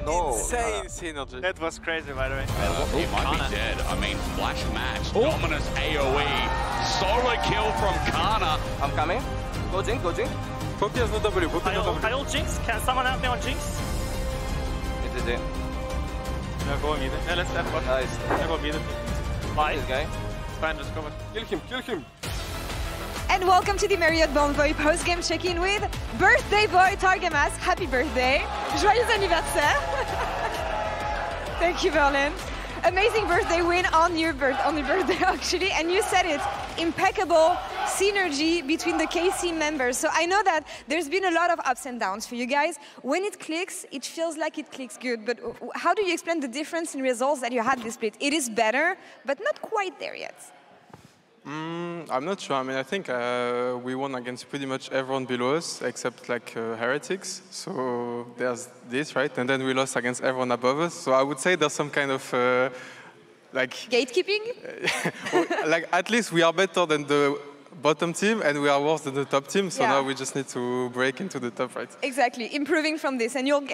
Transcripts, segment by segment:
No. Insane synergy. That was crazy, by the way. He might be dead. I mean, flash match. Dominus AoE. Solo kill from Skarner. I'm coming. Go Jinx, go Jinx. Corki has no W. Corki has no W. I ult Jinx. Can someone help me on Jinx? It is in. Yeah, go mid. Yeah, let's F bot. Nice. Yeah, go mid. Bye. This guy. It's fine, just go bot. Kill him, kill him. And welcome to the Marriott Bonvoy post-game check-in with birthday boy Targamas. Happy birthday. Joyeux anniversaire. Thank you, Myrwn. Amazing birthday win on your birthday, actually. And you said it, impeccable synergy between the KC members. So I know that there's been a lot of ups and downs for you guys. When it clicks, it feels like it clicks good. But how do you explain the difference in results that you had this split? It is better, but not quite there yet. I'm not sure. I mean, I think we won against pretty much everyone below us, except like Heretics. So there's this, right? And then we lost against everyone above us. So I would say there's some kind of like gatekeeping. Like at least we are better than the bottom team, and we are worse than the top team. So now we just need to break into the top, right? Exactly, improving from this, and you'll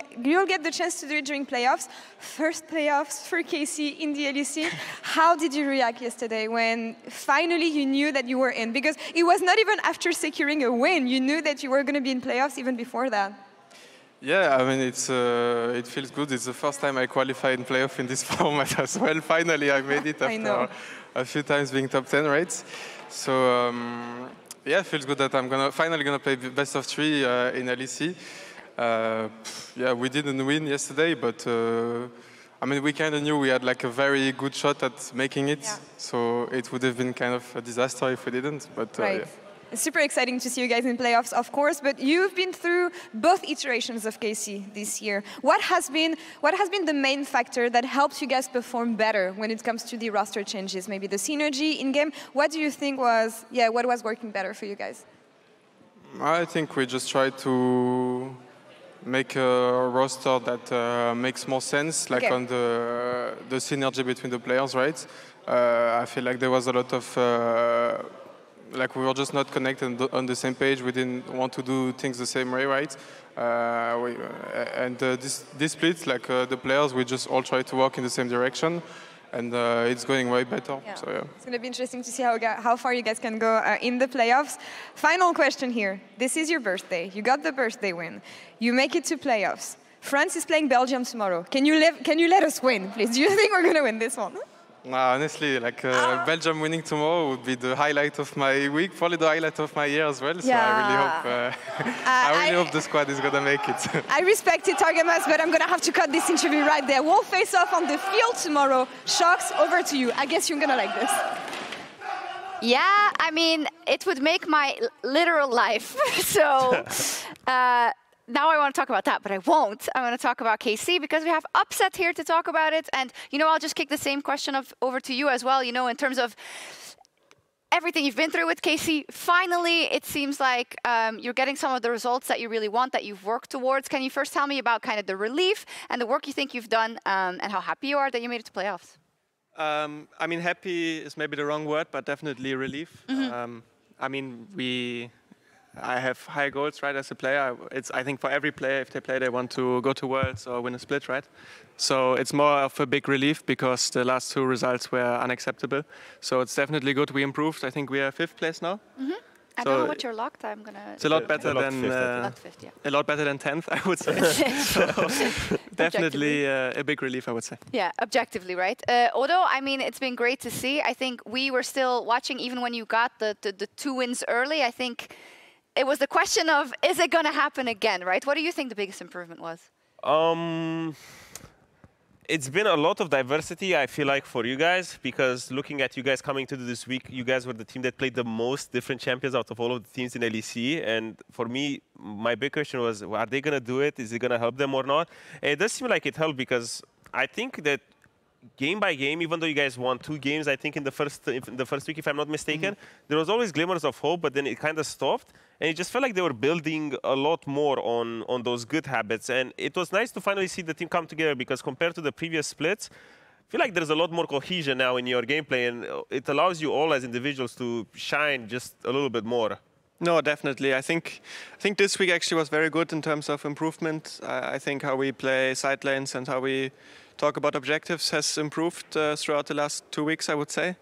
get the chance to do it during playoffs. First playoffs for KC in the LEC. How did you react yesterday when finally you knew that you were in? Because it was not even after securing a win. You knew that you were going to be in playoffs even before that. Yeah, I mean, it feels good. It's the first time I qualified in playoff in this format as well. Finally, I made it after a few times being top 10, right? So yeah, it feels good that I'm finally gonna play best of 3 in LEC. Yeah, we didn't win yesterday, but I mean, we kind of knew we had like a very good shot at making it. Yeah. So it would have been kind of a disaster if we didn't. But right. Yeah. It's super exciting to see you guys in playoffs, of course, but you've been through both iterations of KC this year. What has been the main factor that helps you guys perform better when it comes to the roster changes? Maybe the synergy in-game? What do you think was, what was working better for you guys? I think we just tried to make a roster that makes more sense, like on the synergy between the players, right? I feel like there was a lot of like we were just not connected on the same page. We didn't want to do things the same way, right? This split, like the players, we just all try to work in the same direction, and it's going way better. Yeah. So yeah, it's going to be interesting to see how far you guys can go in the playoffs. Final question here. This is your birthday. You got the birthday win. You make it to playoffs. France is playing Belgium tomorrow. Can you let us win, please? Do you think we're going to win this one? Honestly, like Belgium winning tomorrow would be the highlight of my week, probably the highlight of my year as well. So I really hope the squad is gonna make it. I respect it, Targamas, but I'm gonna have to cut this interview right there. We'll face off on the field tomorrow. Sjokz, over to you. I guess you're gonna like this. Yeah, I mean, it would make my literal life. So. Now I want to talk about that, but I won't. I want to talk about KC because we have Upset here to talk about it. And, you know, I'll just kick the same question over to you as well, you know, in terms of everything you've been through with KC. Finally, it seems like you're getting some of the results that you really want, that you've worked towards. Can you first tell me about kind of the relief and the work you think you've done and how happy you are that you made it to playoffs? I mean, happy is maybe the wrong word, but definitely relief. I mean, I have high goals, right, as a player. I think for every player, if they play, they want to go to Worlds or win a split, right? So it's more of a big relief because the last 2 results were unacceptable. So it's definitely good we improved. I think we are 5th place now. I don't know what you're locked. I'm gonna. It's a lot better than a lot better than 10th, I would say. So definitely a big relief, I would say. Yeah, objectively, right? Odo, I mean, it's been great to see. I think we were still watching even when you got the 2 wins early. I think. It was the question of, is it going to happen again, right? What do you think the biggest improvement was? It's been a lot of diversity, I feel like, for you guys, because looking at you guys coming to this week, you guys were the team that played the most different champions out of all of the teams in LEC. And for me, my big question was, are they going to do it? Is it going to help them or not? And it does seem like it helped because I think that game by game, even though you guys won 2 games, I think in the first week, if I'm not mistaken, there was always glimmers of hope, but then it kind of stopped. And it just felt like they were building a lot more on those good habits. And it was nice to finally see the team come together because compared to the previous splits, I feel like there's a lot more cohesion now in your gameplay. And it allows you all as individuals to shine just a little bit more. No, definitely. I think this week actually was very good in terms of improvement. I think how we play side lanes and how we talk about objectives has improved throughout the last 2 weeks, I would say.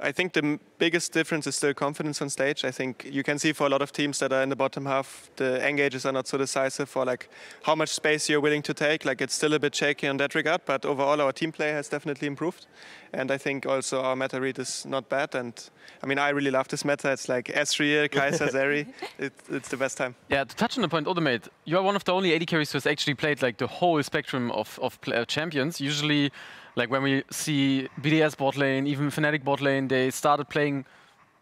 I think the biggest difference is still confidence on stage. I think you can see for a lot of teams that are in the bottom half, the engages are not so decisive for like how much space you're willing to take. Like it's still a bit shaky in that regard, but overall our team play has definitely improved. And I think also our meta read is not bad. And I mean, I really love this meta. It's like RGE, Kai'Sa, Zeri. It's the best time. Yeah, to touch on the point, Odoamne, you are one of the only AD carries who has actually played like the whole spectrum of champions. Usually, like when we see BDS bot lane, even Fnatic bot lane, they started playing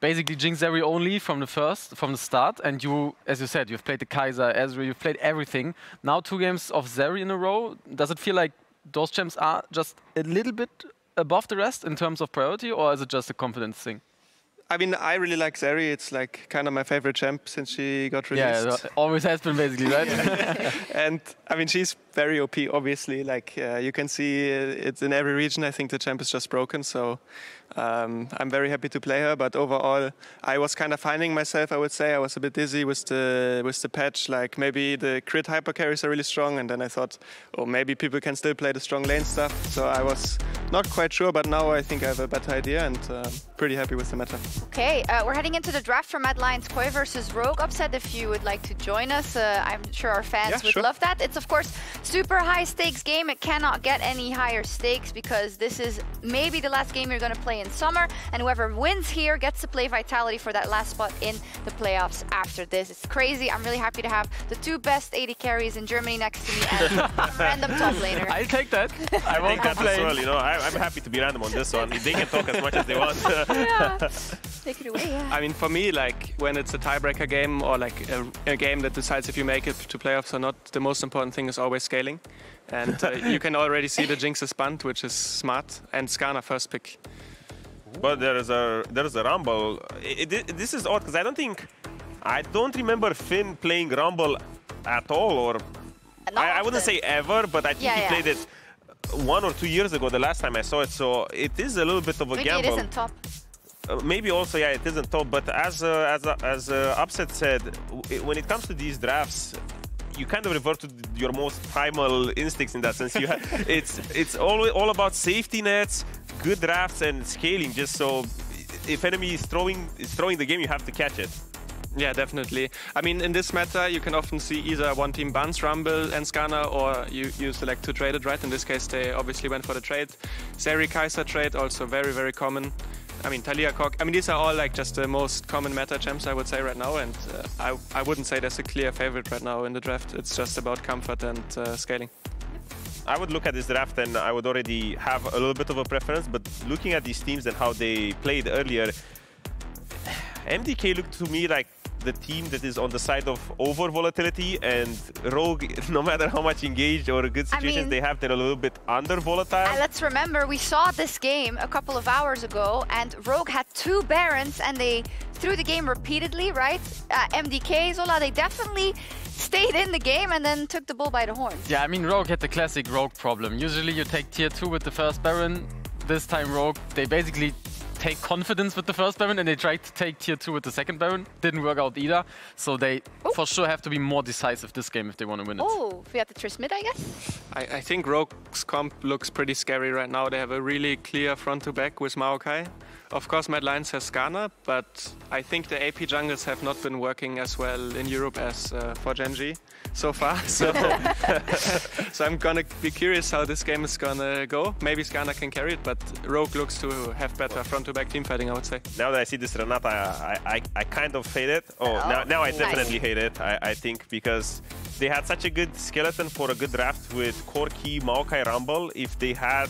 basically Jinx Zeri only from the start. And you, as you said, you've played the Kai'Sa, Ezreal, you've played everything. Now 2 games of Zeri in a row. Does it feel like those champs are just a little bit above the rest in terms of priority, or is it just a confidence thing? I mean, I really like Zeri. It's like kind of my favorite champ since she got released. Yeah, always has been basically, right? And I mean, she's very OP, obviously. Like you can see it's in every region. I think the champ is just broken. So I'm very happy to play her. But overall, I was kind of finding myself, I would say. I was a bit dizzy with the patch. Like maybe the crit hyper carries are really strong. And then I thought, oh, maybe people can still play the strong lane stuff. So I was not quite sure. But now I think I have a better idea and pretty happy with the meta. Okay, we're heading into the draft for Mad Lions Koi versus Rogue. Upset if you would like to join us. I'm sure our fans would love that. It's, of course, super high stakes game. It cannot get any higher stakes because this is maybe the last game you're going to play in summer. And whoever wins here gets to play Vitality for that last spot in the playoffs after this. It's crazy. I'm really happy to have the 2 best AD carries in Germany next to me and a random top laner. I'll take that. I won't complain. As well, you know, I'm happy to be random on this one. They can talk as much as they want. Yeah. Take it away, yeah. I mean, for me, like when it's a tiebreaker game or like a game that decides if you make it to playoffs or not, the most important thing is always scaling. And you can already see the Jinx is bunt, which is smart, and Skarner first pick. But there is a Rumble. This is odd because I don't remember Finn playing Rumble at all, or I wouldn't say ever, but I think he played it 1 or 2 years ago, the last time I saw it. So it is a little bit of a gamble. Maybe it isn't top. Maybe also, yeah, it isn't top. But as Upset said, when it comes to these drafts, you kind of revert to your most primal instincts in that sense. It's all about safety nets, good drafts, and scaling. Just so if enemy is throwing the game, you have to catch it. Yeah, definitely. I mean, in this meta, you can often see either one team bans Rumble and Skarner, or you select to trade it, right? In this case, they obviously went for the trade. Zeri Kai'Sa trade, also very, very common. I mean, Taliyah, Corki. I mean, these are all like just the most common meta champs, I would say, right now. And I wouldn't say there's a clear favorite right now in the draft. It's just about comfort and scaling. I would look at this draft and I would already have a little bit of a preference, but looking at these teams and how they played earlier, MDK looked to me like the team that is on the side of over volatility, and Rogue, no matter how much engaged or good situations they have, they're a little bit under volatile. Let's remember, we saw this game a couple of hours ago, and Rogue had 2 Barons, and they threw the game repeatedly, right? MDK, Zola, they definitely stayed in the game and then took the bull by the horns. Yeah, I mean, Rogue had the classic Rogue problem. Usually you take tier 2 with the first Baron. This time Rogue, they basically take confidence with the first Baron and they tried to take tier 2 with the second Baron. Didn't work out either. So they for sure have to be more decisive this game if they want to win it. Oh, we have the Trist mid, I guess? I think Rogue's comp looks pretty scary right now. They have a really clear front to back with Maokai. Of course, Mad Lions has Skarner, but I think the AP jungles have not been working as well in Europe as for Gen.G so far. So, so I'm gonna be curious how this game is gonna go. Maybe Skarner can carry it, but Rogue looks to have better front-to-back team fighting, I would say. Now that I see this Renata, I kind of hate it. Oh, now I definitely hate it, I think, because they had such a good skeleton for a good draft with Corki, Maokai, Rumble. If they had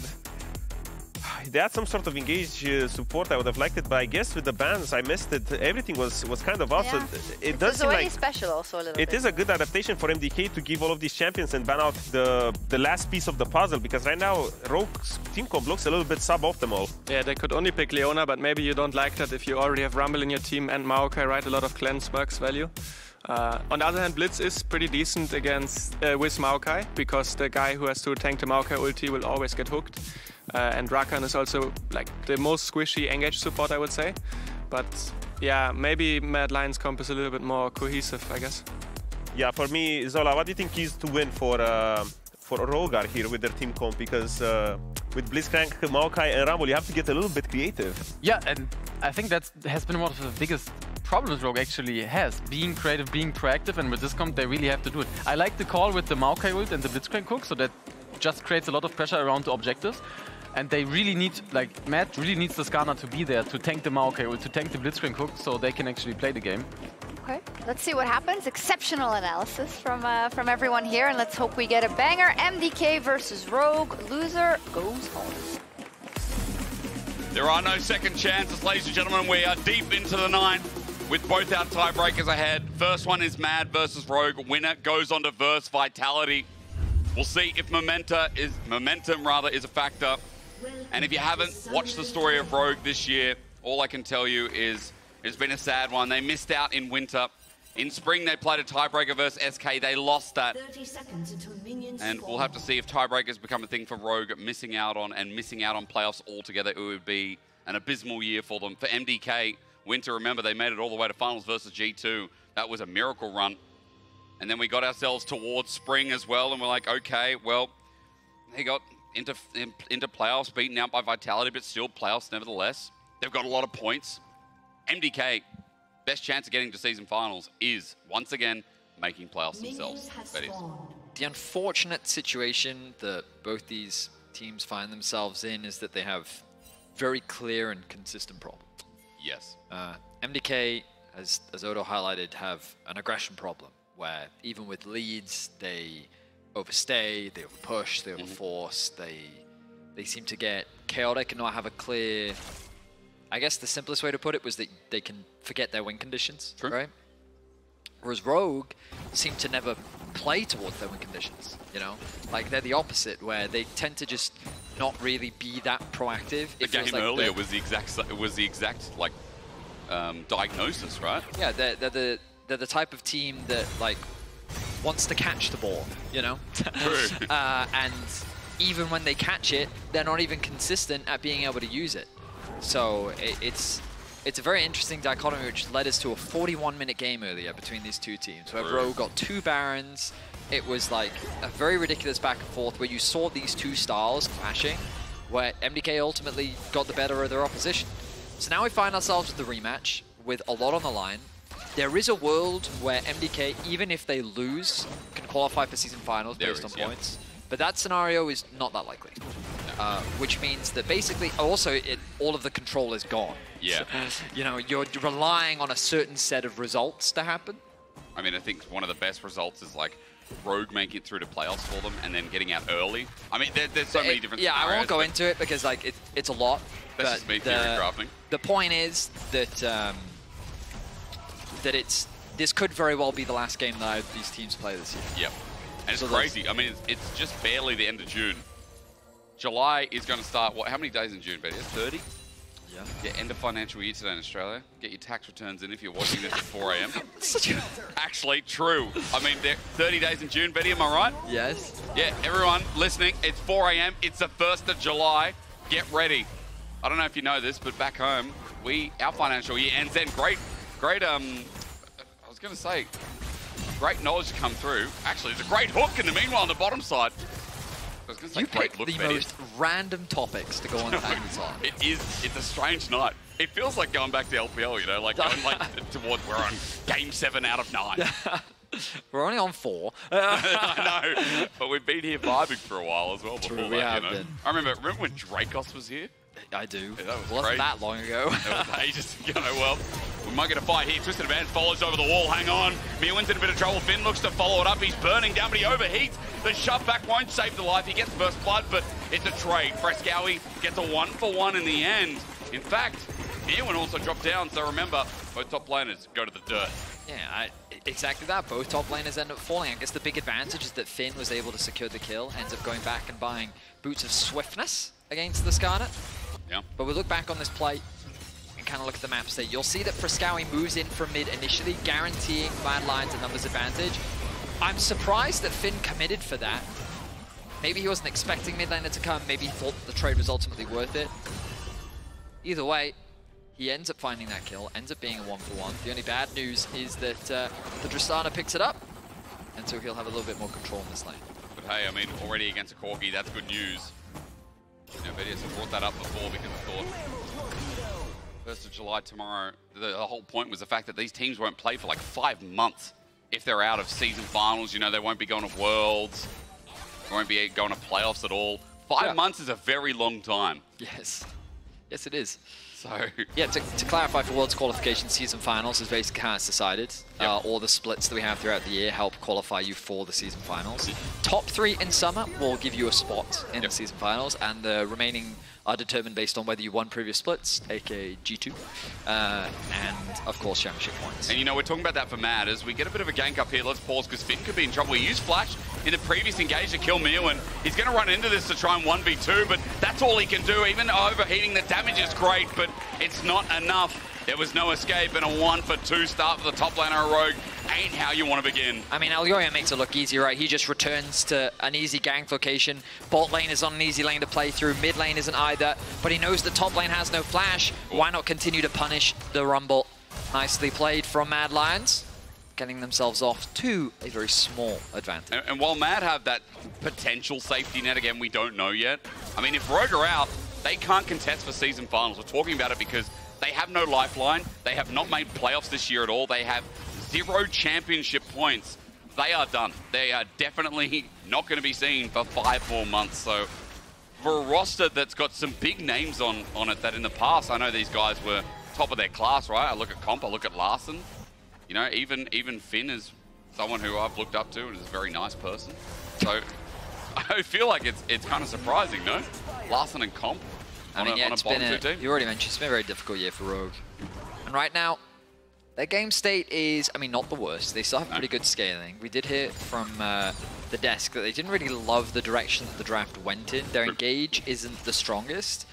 some sort of engaged support, I would have liked it, but I guess with the bans, I missed it. Everything was kind of off. Yeah. So it does seem like special also a little bit. It is a good adaptation for MDK to give all of these champions and ban out the last piece of the puzzle, because right now Rogue's team comp looks a little bit suboptimal. Yeah, they could only pick Leona, but maybe you don't like that if you already have Rumble in your team and Maokai, right? A lot of cleanse works value. On the other hand, Blitz is pretty decent against with Maokai, because the guy who has to tank the Maokai ulti will always get hooked. And Rakan is also like the most squishy engaged support, I would say. But yeah, maybe Mad Lions comp is a little bit more cohesive, I guess. Yeah, for me, Zola, what do you think is to win for Rogar here with their team comp? Because with Blitzcrank, Maokai, and Rumble, you have to get a little bit creative. Yeah, and I think that has been one of the biggest problems Rogue actually has. Being creative, being proactive, and with this comp, they really have to do it. I like the call with the Maokai ult and the Blitzcrank hook, so that just creates a lot of pressure around the objectives. And they really need, like, Matt really needs the Skarner to be there to tank the Maokai ult, to tank the Blitzcrank hook, so they can actually play the game. Okay, let's see what happens. Exceptional analysis from everyone here, and let's hope we get a banger. MDK versus Rogue. Loser goes home. There are no second chances, ladies and gentlemen. We are deep into the ninth with both our tiebreakers ahead. First one is Mad versus Rogue. Winner goes on to verse Vitality. We'll see if momentum is a factor. And if you haven't watched the story of Rogue this year, all I can tell you is it's been a sad one. They missed out in winter. In spring, they played a tiebreaker versus SK. They lost that. 30 seconds until minions and we'll have to see if tiebreakers become a thing for Rogue, missing out on playoffs altogether. It would be an abysmal year for them. For MDK, winter, remember, they made it all the way to finals versus G2. That was a miracle run. And then we got ourselves towards spring as well, and we're like, okay, well, they got into playoffs, beaten out by Vitality, but still playoffs nevertheless. They've got a lot of points. MDK, best chance of getting to season finals is, once again, making playoffs themselves. The unfortunate situation that both these teams find themselves in is that they have very clear and consistent problems. Yes. MDK, as Odo highlighted, have an aggression problem, where even with leads, they overstay, they overpush, they overforce, they seem to get chaotic and not have a clear... I guess the simplest way to put it was that they can forget their win conditions, right? Whereas Rogue seem to never play towards their win conditions, you know? Like, they're the opposite, where they tend to just not really be that proactive. The game like earlier was the exact like, diagnosis, right? Yeah, they're the type of team that, like, wants to catch the ball, you know? And even when they catch it, they're not even consistent at being able to use it. So it's a very interesting dichotomy, which led us to a 41-minute game earlier between these two teams, where Rogue got 2 Barons. It was like a very ridiculous back and forth where you saw these two styles clashing, where MDK ultimately got the better of their opposition. So now we find ourselves with the rematch with a lot on the line. There is a world where MDK, even if they lose, can qualify for season finals based on points. But that scenario is not that likely. Which means that basically also all of the control is gone. Yeah. So, you know, you're relying on a certain set of results to happen. I mean, I think one of the best results is like Rogue making it through to playoffs for them and then getting out early. I mean, there's so many different scenarios. I won't go into it because like it's a lot. That's just me theory crafting. The point is that this could very well be the last game that these teams play this year. Yep. And it's crazy. I mean, it's just barely the end of June. July is going to start, what, how many days in June, Vedius? 30? Yeah. Yeah, end of financial year today in Australia. Get your tax returns in if you're watching this at 4 AM. Actually, true. I mean, 30 days in June, Betty, am I right? Yes. Yeah, everyone listening, it's 4 AM. It's the 1st of July. Get ready. I don't know if you know this, but back home, our financial year ends then. Great, I was going to say, great knowledge to come through. Actually, there's a great hook in the meanwhile on the bottom side. You picked the most random topics to go on Tagmas on. It's a strange night. It feels like going back to LPL, you know, like going like towards we're on game 7 out of 9. We're only on 4. I know, but we've been here vibing for a while as well before that, you know. Been. I remember when Dracos was here? I do. Yeah, that was wasn't that long ago. It was ages ago. Well, we might get a fight here. Twisted Advance follows over the wall. Hang on. Myrwn's in a bit of trouble. Finn looks to follow it up. He's burning down, but he overheats. The shove back won't save the life. He gets first blood, but it's a trade. Fresskowy gets a 1-for-1 in the end. In fact, Myrwn also dropped down, so remember, both top laners go to the dirt. Yeah, exactly that. Both top laners end up falling. I guess the big advantage is that Finn was able to secure the kill, ends up going back and buying Boots of Swiftness against the Skarner. Yeah. But we look back on this play and kind of look at the map state. You'll see that Fresskowy moves in from mid initially, guaranteeing Mad Lions a numbers advantage. I'm surprised that Finn committed for that, Maybe he wasn't expecting mid laner to come. Maybe he thought the trade was ultimately worth it. Either way, he ends up finding that kill, ends up being a 1-for-1. The only bad news is that the Tristana picks it up, and so he'll have a little bit more control in this lane. But hey, I mean, already against a Corki, that's good news. You know, Vedius have brought that up before because I thought 1st of July tomorrow, the whole point was the fact that these teams won't play for like 5 months if they're out of season finals. You know, they won't be going to Worlds, they won't be going to playoffs at all. 5 months is a very long time. Yes. Yes, it is. So yeah, to clarify, for Worlds qualification, season finals is basically how it's decided. All the splits that we have throughout the year help qualify you for the season finals. Top 3 in summer will give you a spot in the season finals, and the remaining are determined based on whether you won previous splits, aka G2, and of course championship points. And you know, we're talking about that for Mad. As we get a bit of a gank up here, let's pause because Finn could be in trouble. He used Flash in the previous engage to kill Myrwn. He's going to run into this to try and 1v2, but that's all he can do. Even overheating, the damage is great, but it's not enough. There was no escape, and a 1-for-2 start for the top laner Rogue ain't how you want to begin. I mean, Elyoya makes it look easy, right? He just returns to an easy gank location. Bot lane is on an easy lane to play through. Mid lane isn't either, but he knows the top lane has no flash. Why not continue to punish the Rumble? Nicely played from Mad Lions, getting themselves off to a very small advantage. And while Mad have that potential safety net, again, we don't know yet. I mean, if Rogue are out, they can't contest for season finals. We're talking about it because they have no lifeline. They have not made playoffs this year at all. They have 0 championship points. They are done. They are definitely not going to be seen for 5 more months. So for a roster that's got some big names on it that in the past, I know these guys were top of their class, right? I look at Comp, I look at Larssen. You know, even Finn is someone who I've looked up to and is a very nice person. So I feel like it's kind of surprising, no? Larssen and Comp. I mean, yeah, it's been you already mentioned, it's been a very difficult year for Rogue. And right now, their game state is, I mean, not the worst. They still have pretty good scaling. We did hear from the desk that they didn't really love the direction that the draft went in. Their engage isn't the strongest.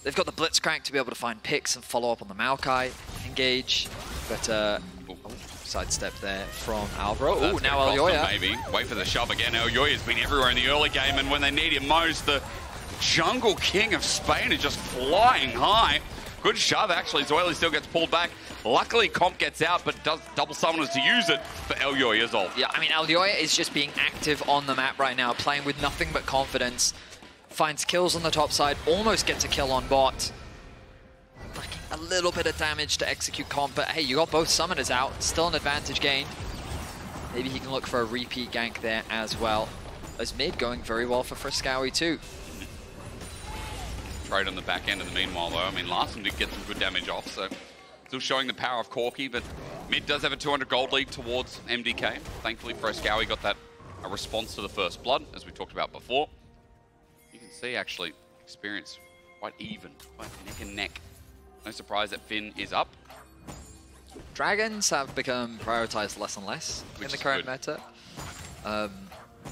They've got the Blitzcrank to be able to find picks and follow up on the Maokai engage. But, sidestep there from Alvaro. Oh, now Elyoya. Maybe. Wait for the shove again. Elyoya's been everywhere in the early game, and when they need him most, the Jungle King of Spain is just flying high. Good shove, actually. Zoelys still gets pulled back. Luckily, Comp gets out, but does double summoners to use it for Elyoya's ult. Yeah, I mean, Elyoya is just being active on the map right now, playing with nothing but confidence. Finds kills on the top side, almost gets a kill on bot. Lacking a little bit of damage to execute Comp, but hey, you got both summoners out. Still an advantage gained. Maybe he can look for a repeat gank there as well. As mid going very well for Fresskowy too. Trade on the back end in the meanwhile, though. I mean, Larssen did get some good damage off, so still showing the power of Corki, but mid does have a 200 gold lead towards MDK. Thankfully, Fresskowy got that a response to the first blood, as we talked about before. You can see, actually, experience quite even, quite neck and neck. No surprise that Finn is up. Dragons have become prioritized less and less in the current meta.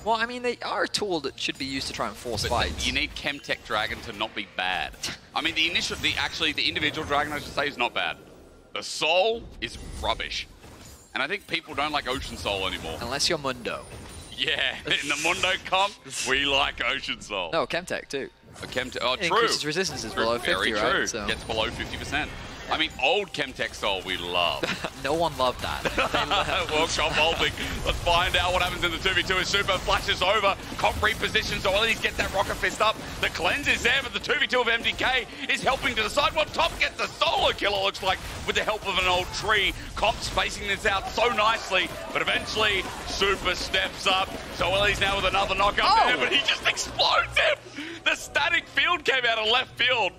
Well, I mean, they are a tool that should be used to try and force fights. You need Chemtech Dragon to not be bad. I mean, the individual Dragon, I should say, is not bad. The Soul is rubbish. And I think people don't like Ocean Soul anymore. Unless you're Mundo. Yeah, in the Mundo comp, we like Ocean Soul. No, Chemtech too. True. Increases resistance is below 50, Very right? true. So. Gets below 50%. I mean, old Chemtech Soul we love. No one loved that. Well, Volting. Let's find out what happens in the 2v2 as Supa flashes over. Comp repositions, Zoelys get that Rocket Fist up. The cleanse is there, but the 2v2 of MDK is helping to decide what top gets the solo kill, it looks like, with the help of an old tree. Comp spacing this out so nicely, but eventually Supa steps up. Zoelys now with another knockup there, but he just explodes him. The static field came out of left field.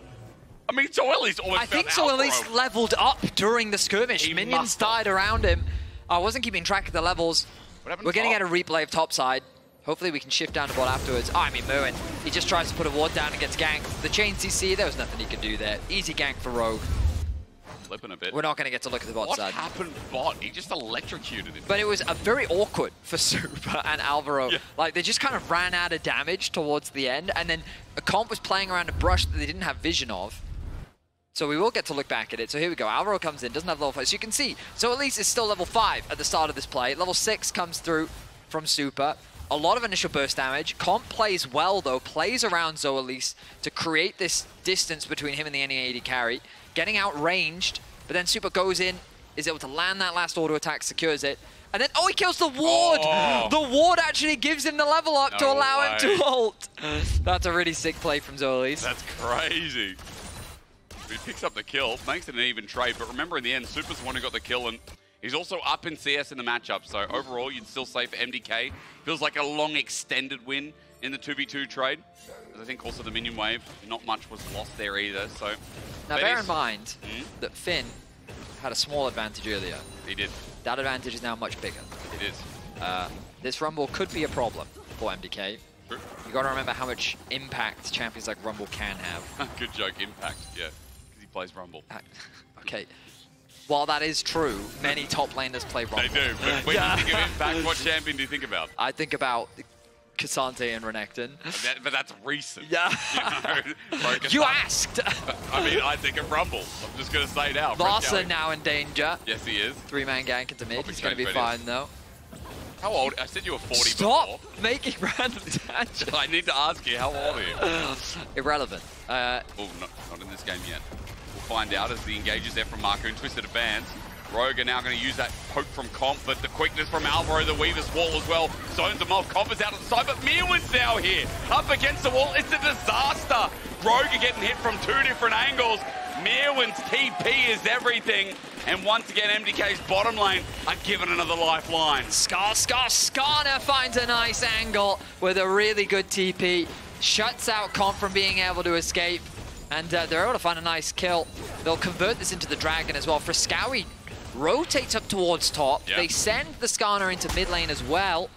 I mean, Zoelys almost I think Zoelys leveled up during the skirmish. Minions died around him. I wasn't keeping track of the levels. We're going to get a replay of top side. Hopefully we can shift down to bot afterwards. Oh, I mean, Myrwn, he just tries to put a ward down and gets ganked. The chain CC, there was nothing he could do there. Easy gank for Rogue. Flipping a bit. We're not going to get to look at the bot side. What happened bot? He just electrocuted him. But it was very awkward for Supa and Alvaro. Yeah. Like, they just kind of ran out of damage towards the end, and then a Comp was playing around a brush that they didn't have vision of. So we will get to look back at it. So here we go. Alvaro comes in, doesn't have level 5. As you can see, Zoelys is still level 5 at the start of this play. Level 6 comes through from Supa. A lot of initial burst damage. Comp plays well, though. Plays around Zoelys to create this distance between him and the NE AD carry. Getting outranged, but then Supa goes in, is able to land that last auto attack, secures it. And then, oh, he kills the ward! Oh. The ward actually gives him the level up to allow him to ult. That's a really sick play from Zoelys. That's crazy. He picks up the kill, makes it an even trade, but remember in the end, Supa's the one who got the kill, and he's also up in CS in the matchup, so overall, you'd still say for MDK, feels like a long extended win in the 2v2 trade. I think also the minion wave, not much was lost there either, so... Now bear in mind that Finn had a small advantage earlier. He did. That advantage is now much bigger. It is. This Rumble could be a problem for MDK. True. You got to remember how much impact champions like Rumble can have. Good joke, impact, yeah. Because he plays Rumble. Okay. While that is true, many top laners play Rumble. They do, but when you think of impact, what champion do you think about? I think about K'Sante and Renekton. But that's recent. Yeah. You asked! I mean, I think of Rumble. I'm just going to say now. Larssen now in danger. Yes, he is. 3-man gank into mid. He's going to be fine, though. How old? I said you were 40 Stop before. making random tangents. I need to ask you, how old are you? Irrelevant. Oh, not in this game yet. We'll find out as the engages there from Markoon. Twisted advance. Rogue are now going to use that poke from Comp, but the quickness from Alvaro, the Weaver's wall as well. Zones them off. Comp is out of the side, but Myrwn's now here. Up against the wall. It's a disaster. Rogue are getting hit from 2 different angles. Myrwn's TP is everything. And once again, MDK's bottom lane are given another lifeline. Skarner finds a nice angle with a really good TP. Shuts out Comp from being able to escape. And they're able to find a nice kill. They'll convert this into the Dragon as well. Fresskowy rotates up towards top. Yep. They send the Skarner into mid lane as well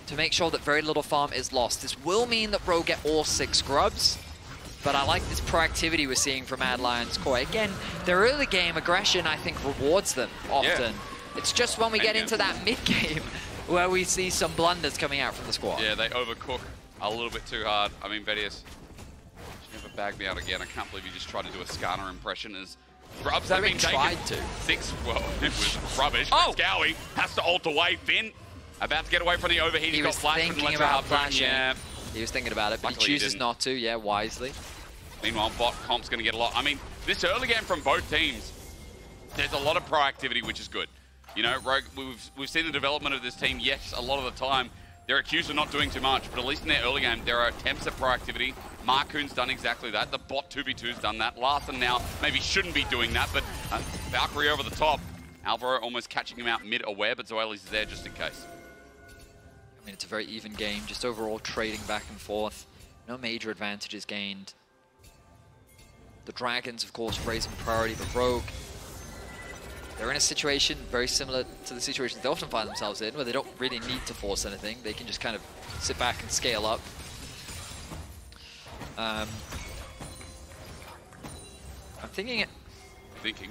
to make sure that very little farm is lost. This will mean that Rogue get all 6 scrubs. But I like this proactivity we're seeing from Mad Lions Core. Again, their early game aggression, I think, rewards them often. Yeah. It's just when we get into that mid-game where we see some blunders coming out from the squad. Yeah, they overcook a little bit too hard. I mean, Vedius, you never bagged me out again. I can't believe you just tried to do a Skarner impression as scrubs have been tried to. 6, well, it was rubbish. Oh! Fresskowy has to ult away. Finn about to get away from the overheat. He was thinking about flashing. Yeah. He was thinking about it, but Luckily he chooses not to, yeah, wisely. Meanwhile, bot comp's going to get a lot. I mean, this early game from both teams, there's a lot of proactivity, which is good. You know, Rogue, we've seen the development of this team. Yes, a lot of the time, they're accused of not doing too much, but at least in their early game, there are attempts at proactivity. Markoon's done exactly that. The bot 2v2's done that. Larssen now maybe shouldn't be doing that, but Valkyrie over the top. Alvaro almost catching him out mid-aware, but Zoelys is there just in case. I mean, it's a very even game, just overall trading back and forth. No major advantages gained. The Dragons, of course, raising priority, but Rogue, they're in a situation very similar to the situations they often find themselves in, where they don't really need to force anything. They can just kind of sit back and scale up. I'm thinking... Thinking?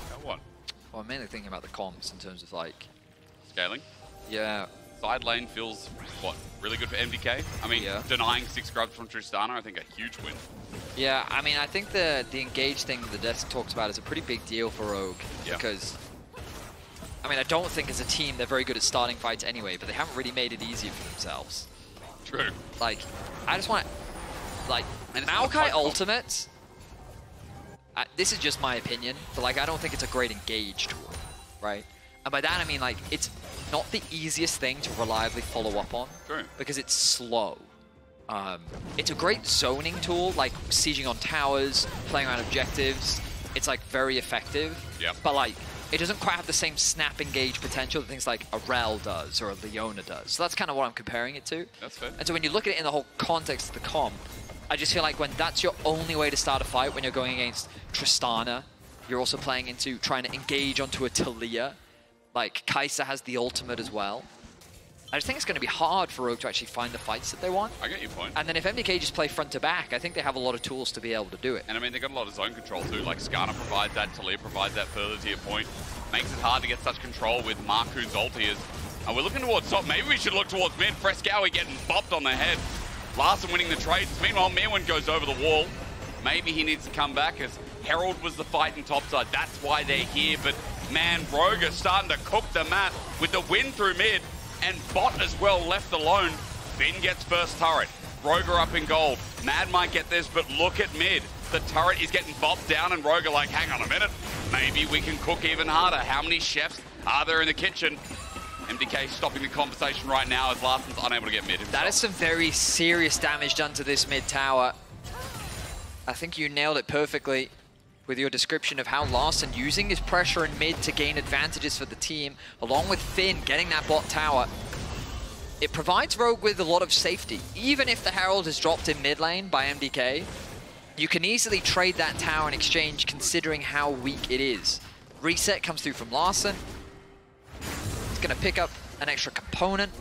About what? Well, I'm mainly thinking about the comps in terms of, like... Scaling? Yeah. Side lane feels, what, really good for MDK? I mean, denying 6 scrubs from Tristana, I think a huge win. Yeah, I mean, I think the engage thing the desk talks about is a pretty big deal for Rogue. Yeah. Because, I mean, I don't think as a team they're very good at starting fights anyway, but they haven't really made it easier for themselves. True. Like, I just want, like, Maokai ultimate, this is just my opinion, but, like, I don't think it's a great engage tool, right? And by that I mean, like, it's not the easiest thing to reliably follow up on. True. Because it's slow. It's a great zoning tool, like sieging on towers, playing around objectives. It's like very effective. Yep. But like, it doesn't quite have the same snap engage potential that things like a Rel does or a Leona does. So that's kind of what I'm comparing it to. That's fair. And so when you look at it in the whole context of the comp, I just feel like when that's your only way to start a fight, when you're going against Tristana, you're also playing into trying to engage onto a Taliyah. Like, Kai'Sa has the ultimate as well. I just think it's going to be hard for Rogue to actually find the fights that they want. I get your point. And then if MDK just play front to back, I think they have a lot of tools to be able to do it. And I mean, they've got a lot of zone control too. Like, Skarner provides that, Taliyah provides that further to your point. Makes it hard to get such control with Markoon's ulti. And we're looking towards top. Maybe we should look towards mid. Fresskowy getting bopped on the head. Larssen winning the trades. Meanwhile, Myrwn goes over the wall. Maybe he needs to come back as Herald was the fight in topside. That's why they're here. But man, Rogue is starting to cook the map with the win through mid. and bot as well left alone. Finn gets first turret. Rogue are up in gold. Mad might get this, but look at mid. The turret is getting bopped down, and Rogue are like, hang on a minute. Maybe we can cook even harder. How many chefs are there in the kitchen? MDK stopping the conversation right now as Larssen's unable to get mid himself. That is some very serious damage done to this mid tower. I think you nailed it perfectly with your description of how Larssen using his pressure in mid to gain advantages for the team, along with Finn getting that bot tower. It provides Rogue with a lot of safety. Even if the Herald is dropped in mid lane by MDK, you can easily trade that tower in exchange considering how weak it is. Reset comes through from Larssen. He's going to pick up an extra component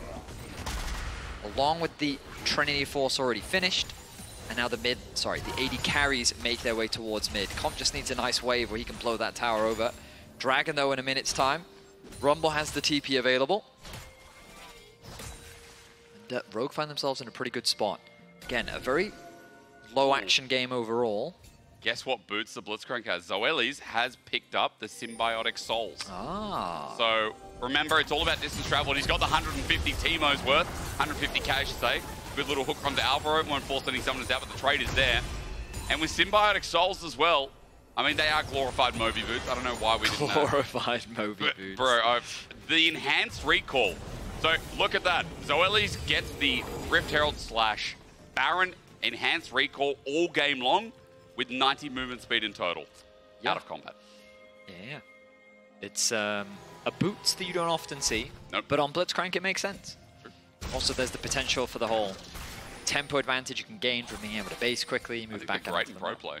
along with the Trinity Force already finished. And now the AD carries make their way towards mid. Comp just needs a nice wave where he can blow that tower over. Dragon, though, in a minute's time. Rumble has the TP available. And Rogue find themselves in a pretty good spot. Again, a very low action game overall. Guess what boots the Blitzcrank has? Zoelys has picked up the Symbiotic Souls. Ah. So remember, it's all about distance travel. And he's got the 150 Teemo's worth, 150k I should say. Good little hook onto Alvaro, won't force any summoners out, but the trade is there. And with Symbiotic Souls as well, I mean, they are glorified Moby boots. I don't know why we didn't know. Glorified Moby boots. Bro, the enhanced recall. So look at that. Zoelys gets the Rift Herald / Baron enhanced recall all game long with 90 movement speed in total. Out of combat. Yeah. It's a boots that you don't often see, nope. But on Blitzcrank it makes sense. True. Also, there's the potential for the whole tempo advantage you can gain from being able to base quickly, move back. They're great in pro play.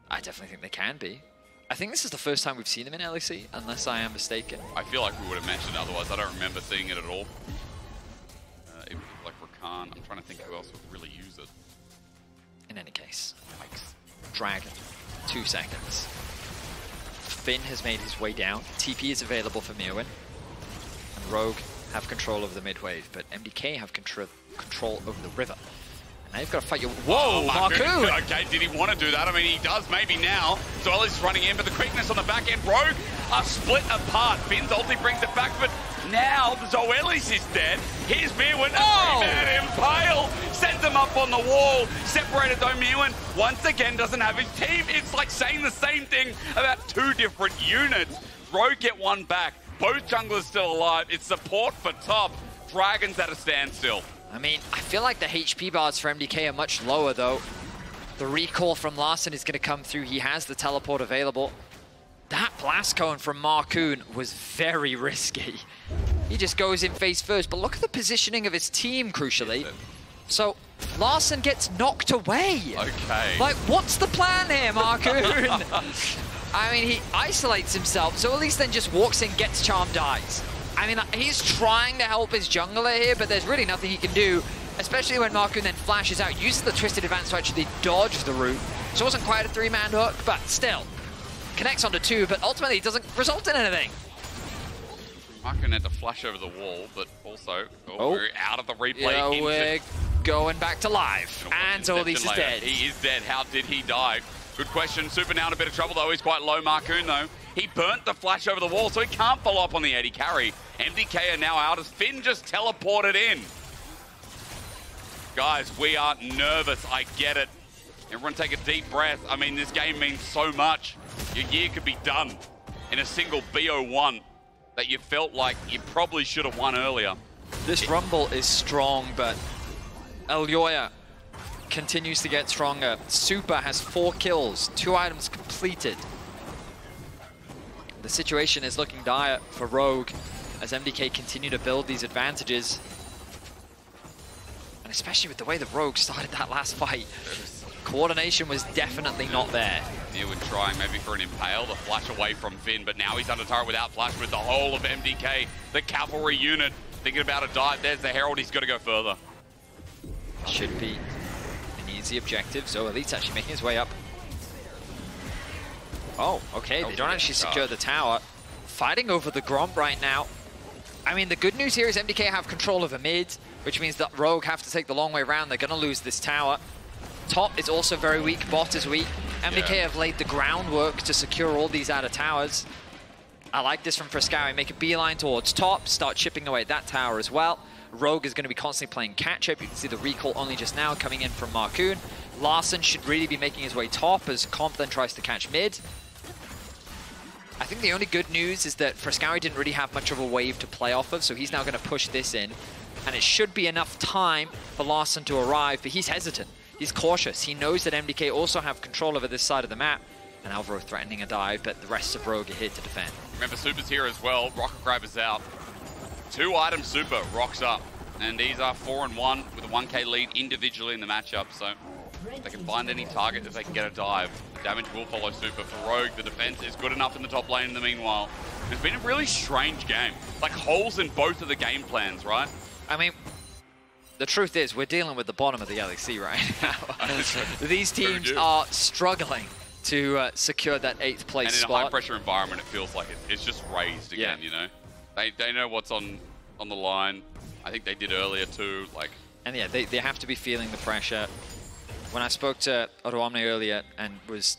I definitely think they can be. I think this is the first time we've seen them in LEC, unless I am mistaken. I feel like we would have mentioned otherwise. I don't remember seeing it at all. Even like Rakan, I'm trying to think who else would really use it. In any case, Dragon, 2 seconds. Finn has made his way down. TP is available for Myrwn. And Rogue have control over the mid wave, but MDK have control over the river. And now you've got to fight your... Whoa, Markoon! Okay, did he want to do that? I mean, he does maybe now. Zoelys is running in, but the quickness on the back end. Rogue are split apart. Finn's ulti brings it back, but now the Zoelys is dead. Here's Myrwn, a 3-man impale. Sends him up on the wall. Separated though, Myrwn once again doesn't have his team. It's like saying the same thing about 2 different units. Rogue get one back. Both junglers still alive. It's support for top. Dragon's at a standstill. I mean, I feel like the HP bars for MDK are much lower, though. The recall from Larssen is going to come through. He has the teleport available. That blast cone from Markoon was very risky. He just goes in face first, but look at the positioning of his team, crucially. So, Larssen gets knocked away. Okay. Like, what's the plan here, Markoon? I mean, he isolates himself, so at least then just walks in, gets charm, dies. I mean, he's trying to help his jungler here, but there's really nothing he can do, especially when Markoon then flashes out, uses the Twisted Advance to actually dodge the route. So it wasn't quite a 3-man hook, but still. Connects onto 2, but ultimately it doesn't result in anything. Markoon had to flash over the wall, but also we're out of the replay. Yeah, we're going back to live. And Zoelys is dead. He is dead. How did he die? Good question. Supa now in a bit of trouble, though. He's quite low. Markoon, though. He burnt the flash over the wall, so he can't follow up on the AD carry. MDK are now out as Finn just teleported in. Guys, we are nervous. I get it. Everyone take a deep breath. I mean, this game means so much. Your year could be done in a single BO1 that you felt like you probably should have won earlier. This Rumble is strong, but Elyoya continues to get stronger. Supa has 4 kills, 2 items completed. The situation is looking dire for Rogue as MDK continue to build these advantages. And especially with the way the Rogue started that last fight. Coordination was definitely not there. Myrwn trying maybe for an impale, the flash away from Finn, but now he's under turret without flash with the whole of MDK, the cavalry unit, thinking about a dive. There's the Herald, he's got to go further. Should be an easy objective. Zoelys actually making his way up. Oh, okay, they don't actually secure the tower. Fighting over the Gromp right now. I mean, the good news here is MDK have control over mid, which means that Rogue have to take the long way around. They're going to lose this tower. Top is also very weak, bot is weak. MDK have laid the groundwork to secure all these outer towers. I like this from Fresskowy. Make a beeline towards top, start chipping away at that tower as well. Rogue is going to be constantly playing catch-up. You can see the recall only just now coming in from Markoon. Larssen should really be making his way top as Comp then tries to catch mid. I think the only good news is that Fresskowy didn't really have much of a wave to play off of, so he's now going to push this in. And it should be enough time for Larssen to arrive, but he's hesitant. He's cautious. He knows that MDK also have control over this side of the map. And Alvaro threatening a dive, but the rest of Rogue are here to defend. Remember, Supa's here as well. Rocket Grabber's out. 2 items Supa rocks up. And these are 4-1 with a 1k lead individually in the matchup. So they can find any target if they can get a dive. Damage will follow Supa. For Rogue, the defense is good enough in the top lane in the meanwhile. It's been a really strange game. Like holes in both of the game plans, right? I mean, the truth is we're dealing with the bottom of the LEC right now. These teams are struggling to secure that 8th place and in spot. a high-pressure environment, it feels like it's just raised again, you know? They know what's on the line. I think they did earlier too. And yeah, they have to be feeling the pressure. When I spoke to Odoamne earlier and was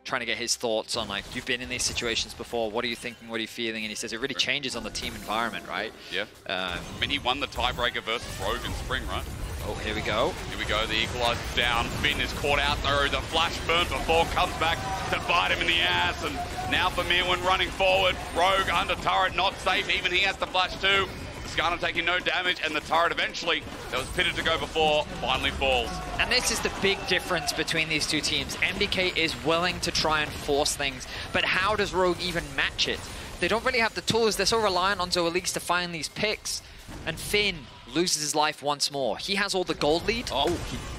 trying to get his thoughts on, like, you've been in these situations before, what are you thinking, what are you feeling? And he says it really changes on the team environment, right? Yeah. I mean, he won the tiebreaker versus Rogue in spring, right? Oh, here we go. Here we go, the equalizer's down. Finn is caught out though. The flash burn before comes back to bite him in the ass. And now for Myrwn running forward. Rogue under turret, not safe. Even he has to flash too. Skarner taking no damage, and the turret eventually, that was pitted to go before, finally falls. And this is the big difference between these two teams. MDK is willing to try and force things, but how does Rogue even match it? They don't really have the tools. They're so reliant on Zoelys to find these picks. And Finn loses his life once more. He has all the gold lead.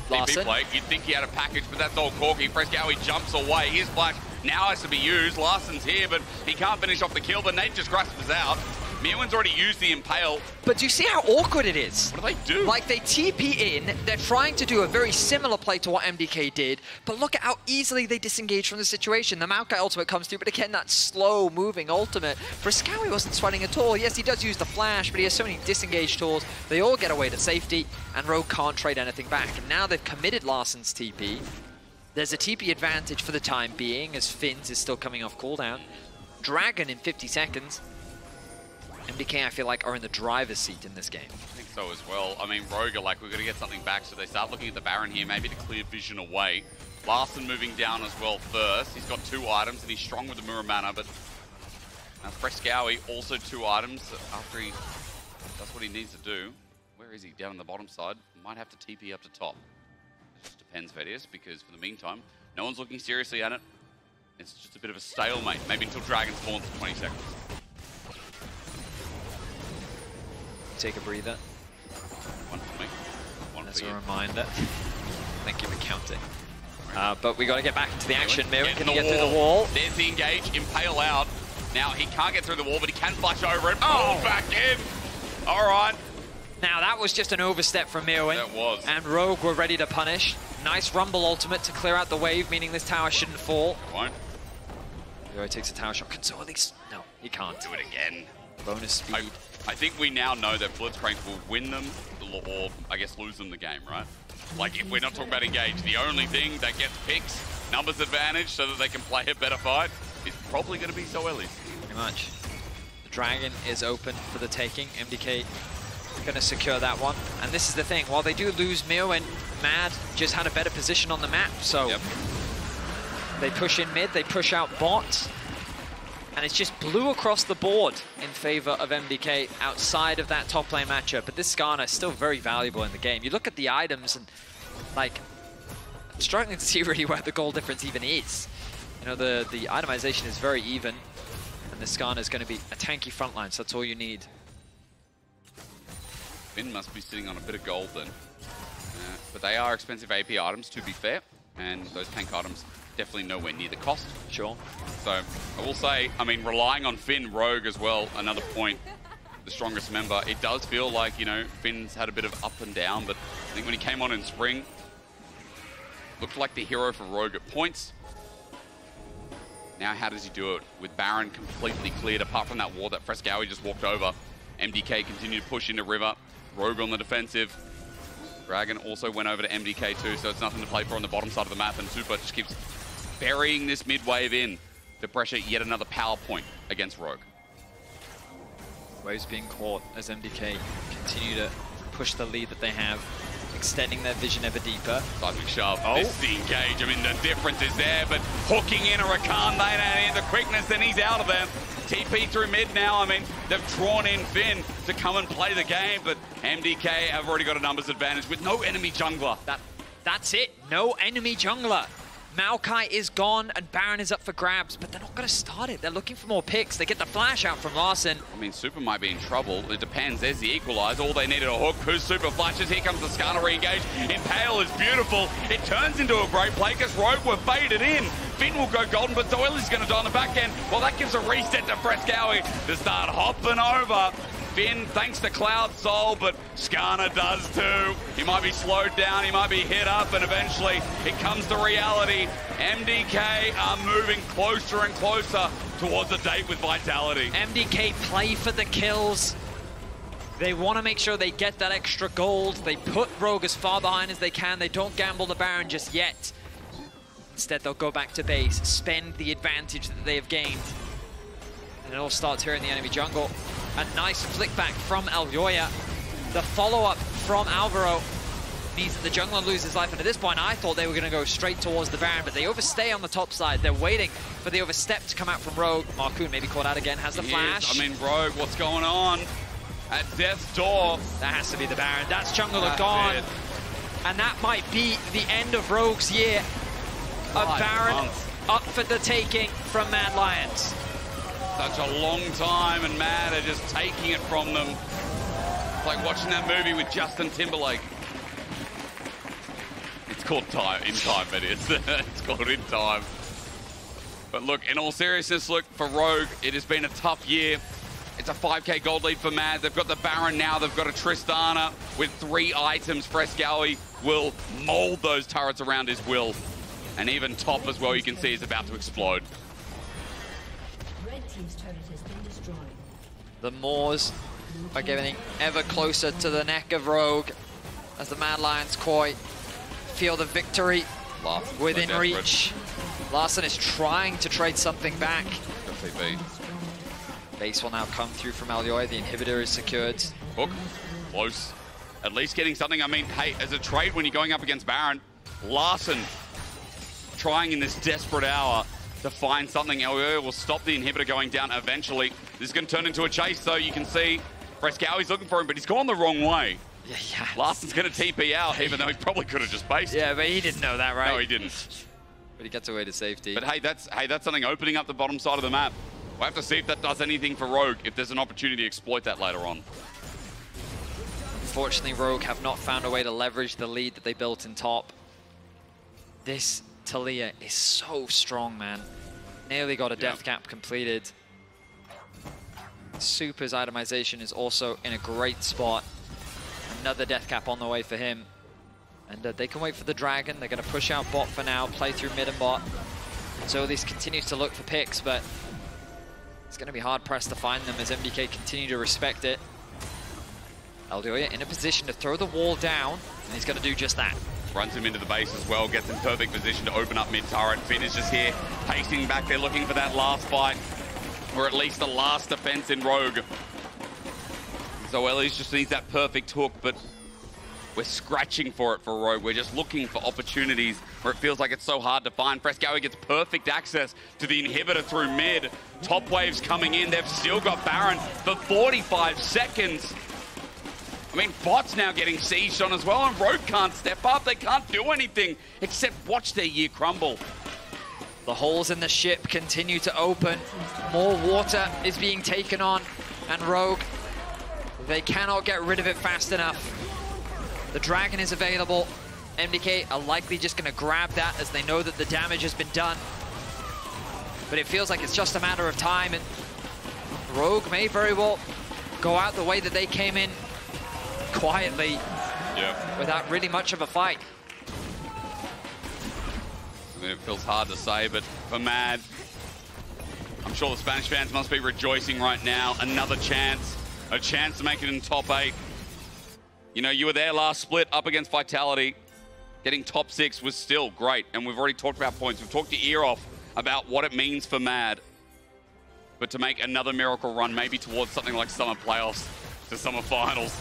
Larssen. play. You'd think he had a package, but that's all Corki. Fresskowy jumps away. His flash now has to be used. Larssen's here, but he can't finish off the kill. The nade just grasps out. Myrwn's already used the Impale. But do you see how awkward it is? What do they do? Like, they TP in, they're trying to do a very similar play to what MDK did, but look at how easily they disengage from the situation. The Maokai ultimate comes through, but again, that slow-moving ultimate. Fresskowy wasn't sweating at all. Yes, he does use the flash, but he has so many disengage tools. They all get away to safety, and Rogue can't trade anything back. And now they've committed Larssen's TP. There's a TP advantage for the time being, as Finn's is still coming off cooldown. Dragon in 50 seconds. MDK, I feel like, are in the driver's seat in this game. I think so as well. I mean, Rogue are like, we're going to get something back, so they start looking at the Baron here, maybe to clear vision away. Larssen moving down as well first. He's got 2 items, and he's strong with the Myrwn mana, but Fresskowy also 2 items after he does what he needs to do. Where is he? Down on the bottom side. Might have to TP up to top. It just depends, Vedius, because for the meantime, no one's looking seriously at it. It's just a bit of a stalemate, maybe until Dragon spawns in 20 seconds. Take a breather. One for me. One As for a you. reminder. Thank you for counting. But we got to get back into the action. Myrwn, can he the get through the wall? There's the engage, Impale out. Now he can't get through the wall, but he can flash over it. Oh, back in. All right. Now that was just an overstep from Myrwn. That was. And Rogue were ready to punish. Nice Rumble ultimate to clear out the wave, meaning this tower shouldn't fall. It won't. Elyoya takes a tower shot. Can Zoelys? No, he can't. Do it again. Bonus speed. I think we now know that Blitzcrank will win them, or I guess lose them the game, right? Like, if we're not talking about engage, the only thing that gets picks, numbers advantage, so that they can play a better fight, is probably going to be Zoelys. Pretty much. The Dragon is open for the taking. MDK going to secure that one. And this is the thing, while they do lose Myrwn, Mad just had a better position on the map, so they push in mid, they push out bot. And it's just blue across the board in favor of MDK outside of that top lane matchup. But this Skarner is still very valuable in the game. You look at the items and, like, I'm struggling to see really where the goal difference even is. You know, the itemization is very even. And the Skarner is going to be a tanky frontline, so that's all you need. Finn must be sitting on a bit of gold then. But they are expensive AP items, to be fair. And those tank items definitely nowhere near the cost. Sure. So I will say, I mean, relying on Finn, Rogue as well, another point, the strongest member. It does feel like, you know, Finn's had a bit of up and down, but I think when he came on in spring, looked like the hero for Rogue at points. Now how does he do it? With Baron completely cleared, apart from that wall that Fresskowy just walked over. MDK continued to push into River. Rogue on the defensive. Dragon also went over to MDK too, so it's nothing to play for on the bottom side of the map, and Supa just keeps burying this mid wave in. to pressure yet another power point against Rogue. Waves being caught as MDK continue to push the lead that they have, extending their vision ever deeper. Seismic shove. This is the engage. I mean, the difference is there, but hooking in a Rakan, they the quickness, then he's out of there. TP through mid now. I mean, they've drawn in Finn to come and play the game, but MDK have already got a numbers advantage with no enemy jungler. That's it. No enemy jungler. Maokai is gone and Baron is up for grabs, but they're not going to start it. They're looking for more picks. They get the flash out from Larssen. I mean, Supa might be in trouble. It depends. There's the equalizer. All they needed a hook. Who's Supa flashes? Here comes the Skarner re-engage. Impale is beautiful. It turns into a great play because Rogue were baited in. Finn will go golden, but Zoelys is going to die on the back end. Well, that gives a reset to Fresskowy to start hopping over. Finn, thanks to Cloud Soul, but Skarner does too. He might be slowed down, he might be hit up, and eventually it comes to reality. MDK are moving closer and closer towards a date with Vitality. MDK play for the kills. They want to make sure they get that extra gold. They put Rogue as far behind as they can. They don't gamble the Baron just yet. Instead, they'll go back to base, spend the advantage that they have gained. And it all starts here in the enemy jungle. A nice flick back from Elyoya. The follow-up from Alvaro means that the jungler loses life. And at this point, I thought they were going to go straight towards the Baron, but they overstay on the top side. They're waiting for the overstep to come out from Rogue. Markoon maybe caught out again, has the flash. I mean, Rogue, what's going on? At death's door. That has to be the Baron. That's jungler gone. And that might be the end of Rogue's year. A Baron up for the taking from Mad Lions. Such a long time, and Mad are just taking it from them. It's like watching that movie with Justin Timberlake. It's called In Time, Vedius. It's called In Time. But look, in all seriousness, look, for Rogue, it has been a tough year. It's a 5k gold lead for Mad. They've got the Baron now. They've got a Tristana with 3 items. Fresskowy will mold those turrets around his will. And even top as well, you can see, is about to explode. The Moors are getting ever closer to the neck of Rogue as the Mad Lions Koi feel the victory within reach. Larssen is trying to trade something back. Base will now come through from Elyoya. The inhibitor is secured. Hook, close. At least getting something. I mean, hey, as a trade when you're going up against Baron, Larssen trying in this desperate hour to find something. Elyoya will stop the inhibitor going down eventually. This is going to turn into a chase, though. You can see Fresskowy's looking for him, but he's gone the wrong way. Yeah. Larssen's going to TP out, even though he probably could have just based. Yeah, but he didn't know that, right? No, he didn't. But he gets away to safety. But hey, that's something opening up the bottom side of the map. We'll have to see if that does anything for Rogue, if there's an opportunity to exploit that later on. Unfortunately, Rogue have not found a way to leverage the lead that they built in top. This Taliyah is so strong, man. Nearly got a death cap completed. Supa's itemization is also in a great spot. Another death cap on the way for him. And they can wait for the dragon. They're going to push out bot for now, play through mid and bot. Zoelys continues to look for picks, but it's going to be hard pressed to find them as MDK continue to respect it. Elyoya in a position to throw the wall down, and he's going to do just that. Runs him into the base as well, gets in perfect position to open up mid-turret. Finn is just here, pacing back. They're looking for that last fight, or at least the last defense in Rogue. Zoelys just needs that perfect hook, but we're scratching for it for Rogue. We're just looking for opportunities where it feels like it's so hard to find. Fresskowy gets perfect access to the inhibitor through mid. Top waves coming in. They've still got Baron for 45 seconds. I mean, bot's now getting sieged on as well, and Rogue can't step up. They can't do anything except watch their year crumble. The holes in the ship continue to open. More water is being taken on, and Rogue, they cannot get rid of it fast enough. The dragon is available. MDK are likely just going to grab that as they know that the damage has been done. But it feels like it's just a matter of time, and Rogue may very well go out the way that they came in, quietly, without really much of a fight. I mean, it feels hard to say, but for Mad, I'm sure the Spanish fans must be rejoicing right now. Another chance, a chance to make it in top 8. You know, you were there last split up against Vitality. Getting top 6 was still great, and we've already talked about points. We've talked your ear off about what it means for Mad, but to make another miracle run, maybe towards something like Summer Playoffs to Summer Finals.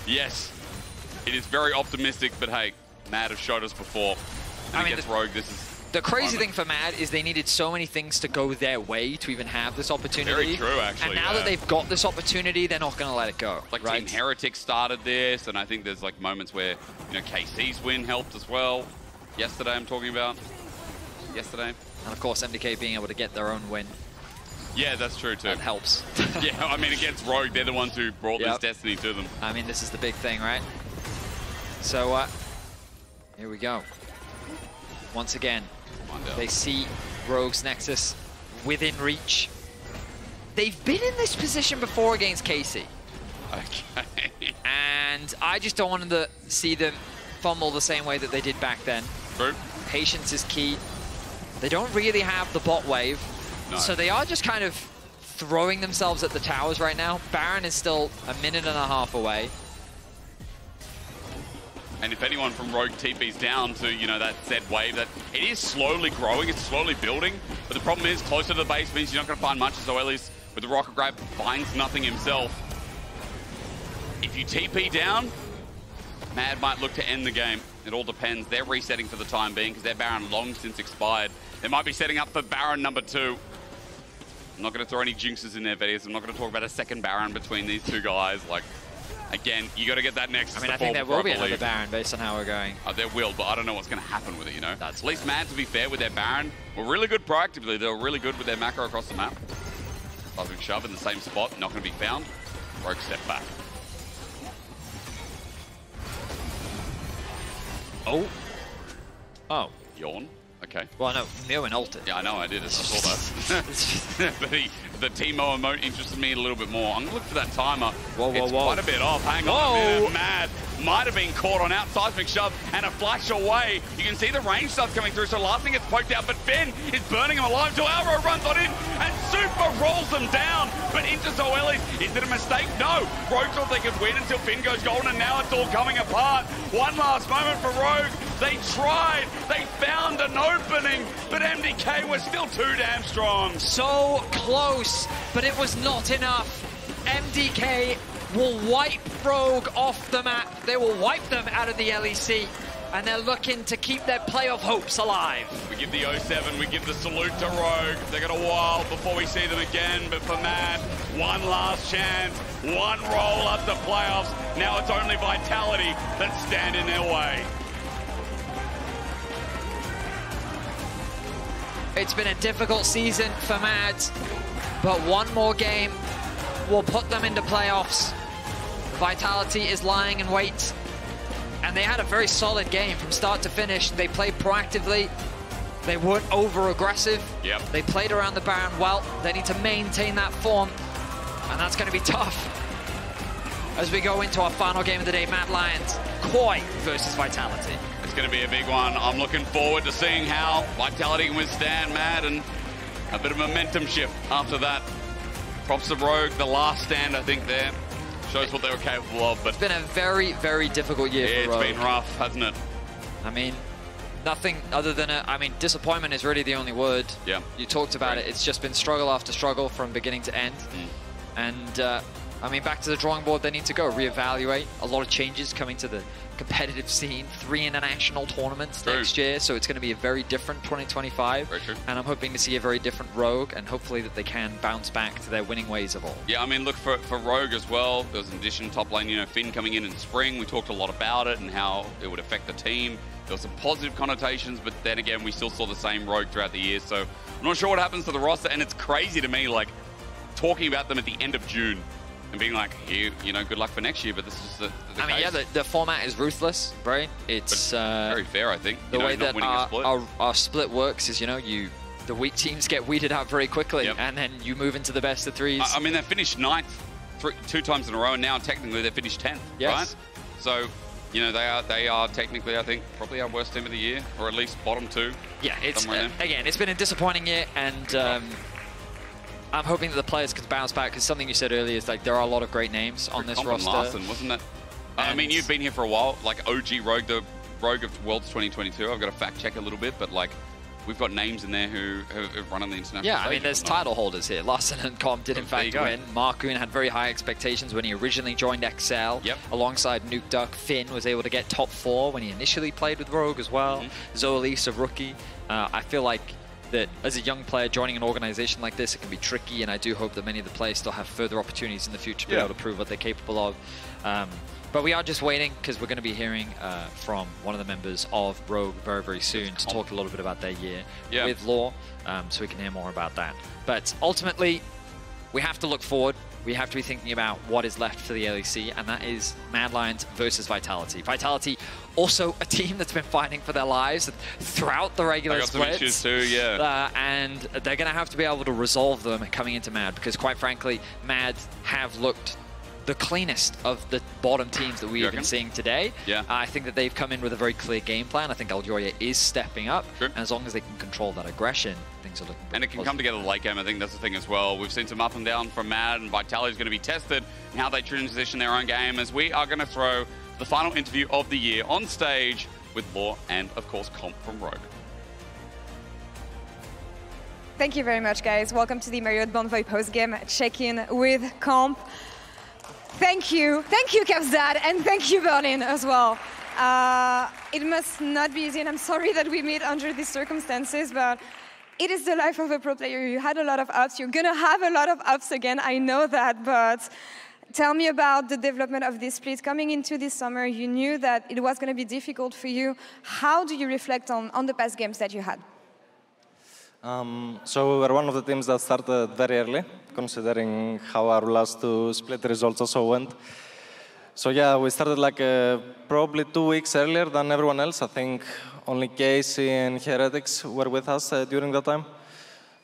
Yes, it is very optimistic, but hey, Mad have showed us before. And against Rogue, this is the crazy thing for Mad is they needed so many things to go their way to even have this opportunity. Very true, actually. And now that they've got this opportunity, they're not going to let it go. Like right? Team Heretics started this, and I think there's like moments where, you know, KC's win helped as well. Yesterday, I'm talking about. Yesterday. And of course, MDK being able to get their own win. Yeah, that's true too. That helps. Yeah, I mean, against Rogue, they're the ones who brought this destiny to them. I mean, this is the big thing, right? So, here we go. Once again, they see Rogue's Nexus within reach. They've been in this position before against KC. Okay. And I just don't want to see them fumble the same way that they did back then. True. Patience is key. They don't really have the bot wave. No. So they are just kind of throwing themselves at the towers right now. Baron is still a minute and a half away. And if anyone from Rogue TP's down to, you know, that said wave, that it is slowly growing, it's slowly building. But the problem is, closer to the base means you're not going to find much. Zoelys with the rocket grab finds nothing himself. If you TP down, Mad might look to end the game. It all depends. They're resetting for the time being because their Baron long since expired. They might be setting up for Baron number 2. I'm not going to throw any jinxes in there, Vedius. I'm not going to talk about a second Baron between these two guys. Like, again, you got to get that next. I mean, I think there will be another Baron based on how we're going. There will, but I don't know what's going to happen with it, you know? At least Mad, to be fair, with their Baron, were really good proactively. They were really good with their macro across the map. Cosmic Shove in the same spot, not going to be found. Rogue step back. Oh. Oh. Yawn. Okay. Well, no, Myrwn ulted. Yeah, I know, I did. I saw that. But the Teemo emote interested me a little bit more. I'm going to look for that timer. Whoa, it's quite a bit off. Hang on a minute. Mad might have been caught on out. Seismic Shove and a flash away. You can see the range stuff coming through, so Larssen gets poked out, but Finn is burning him alive till Alvaro runs on in, and Supa rolls them down, but into Zoelys. Is it a mistake? No. Rogue thought they could win until Finn goes golden, and now it's all coming apart. One last moment for Rogue. They tried, they found an opening, but MDK was still too damn strong. So close, but it was not enough. MDK will wipe Rogue off the map. They will wipe them out of the LEC, and they're looking to keep their playoff hopes alive. We give the 07, we give the salute to Rogue. They got a while before we see them again, but for Mad, one last chance, one roll up the playoffs. Now it's only Vitality that stand in their way. It's been a difficult season for Mad, but one more game will put them into playoffs. Vitality is lying in wait, and they had a very solid game from start to finish. They played proactively. They weren't over-aggressive. Yep. They played around the Baron well. They need to maintain that form, and that's going to be tough. As we go into our final game of the day, Mad Lions, Koi versus Vitality. It's going to be a big one. I'm looking forward to seeing how Vitality can withstand Mad, and a bit of momentum shift after that. Props to Rogue, the last stand, I think, there. Shows what they were capable of. But it's been a very, very difficult year for Rogue. It's been rough, hasn't it? I mean, nothing other than, disappointment is really the only word. Yeah. You talked about it. It's just been struggle after struggle from beginning to end. And, back to the drawing board, they need to go reevaluate. A lot of changes coming to the competitive scene. 3 international tournaments next year, so it's going to be a very different 2025. Very true. And I'm hoping to see a very different Rogue, and hopefully that they can bounce back to their winning ways of old. Yeah, I mean, look, for Rogue as well, there was an addition top lane, you know, Finn coming in spring. We talked a lot about it and how it would affect the team. There were some positive connotations, but then again, we still saw the same Rogue throughout the year, so I'm not sure what happens to the roster, and it's crazy to me, like, talking about them at the end of June. And being like, you know, good luck for next year, but this is the case. Yeah, the format is ruthless, right? It's very fair, I think. The way that our split works is, you know, the weak teams get weeded out very quickly, and then you move into the best of threes. I mean, they finished 9th 2 times in a row, and now technically they finished 10th, right? So, you know, they are technically, I think, probably our worst team of the year, or at least bottom 2. Yeah, it's again, it's been a disappointing year, and I'm hoping that the players can bounce back, because something you said earlier is like there are a lot of great names on this roster. Larssen, wasn't that? I mean, you've been here for a while, like OG Rogue, the Rogue of Worlds 2022. I've got to fact check a little bit, but like we've got names in there who run on the international Yeah, stage. I mean, there's title holders here. Larssen and Comp did in fact go in. Markoon had very high expectations when he originally joined XL. Yep. Alongside Nuke Duck, Finn was able to get top 4 when he initially played with Rogue as well. Zoelys, a rookie. I feel like that as a young player joining an organization like this, it can be tricky, and I do hope that many of the players still have further opportunities in the future to be able to prove what they're capable of. But we are just waiting because we're going to be hearing from one of the members of Rogue very, very soon to talk a little bit about their year with Laure, so we can hear more about that. But ultimately, we have to look forward. We have to be thinking about what is left for the LEC, and that is Mad Lions versus Vitality. Vitality, also a team that's been fighting for their lives throughout the regular splits. Some issues too, and they're going to have to be able to resolve them coming into Mad, because quite frankly, Mad have looked the cleanest of the bottom teams that we've been seeing today. I think that they've come in with a very clear game plan. I think Elyoya is stepping up, and as long as they can control that aggression, things are looking good. And it can come together late game. I think that's the thing as well. We've seen some up and down from Mad, and Vitality is going to be tested in how they transition their own game, as we are going to throw the final interview of the year on stage with Laure and, of course, Comp from Rogue. Thank you very much, guys. Welcome to the Marriott Bonvoy post-game check-in with Comp. Thank you, Kai'Sa, and thank you, Berlin, as well. It must not be easy, and I'm sorry that we meet under these circumstances, but it is the life of a pro player. You had a lot of ups. You're going to have a lot of ups again. I know that, but tell me about the development of this split. Coming into this summer, you knew that it was going to be difficult for you. How do you reflect on the past games that you had? So we were one of the teams that started very early, considering how our last 2 split results also went. So yeah, we started like probably 2 weeks earlier than everyone else. I think only Kai'Sa and Hysterics were with us during that time.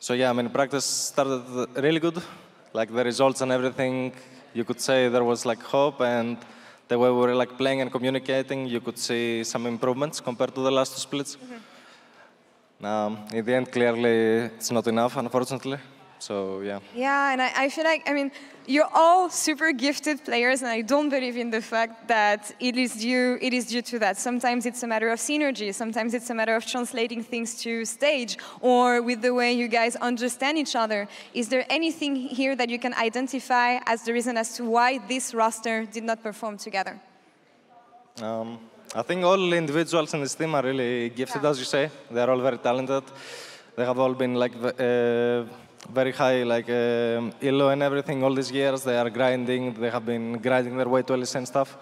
So yeah, I mean, practice started really good. Like the results and everything, you could say there was like hope, and the way we were like playing and communicating, you could see some improvements compared to the last 2 splits. In the end, clearly, it's not enough, unfortunately. So, yeah. Yeah, and I feel like, I mean, you're all super gifted players, and I don't believe in the fact that it is due to that. Sometimes it's a matter of synergy. Sometimes it's a matter of translating things to stage, or with the way you guys understand each other. Is there anything here that you can identify as the reason as to why this roster did not perform together? I think all individuals in this team are really gifted, as you say. They're all very talented. They have all been like very high, like elo and everything all these years. They are grinding. They have been grinding their way to LEC and stuff.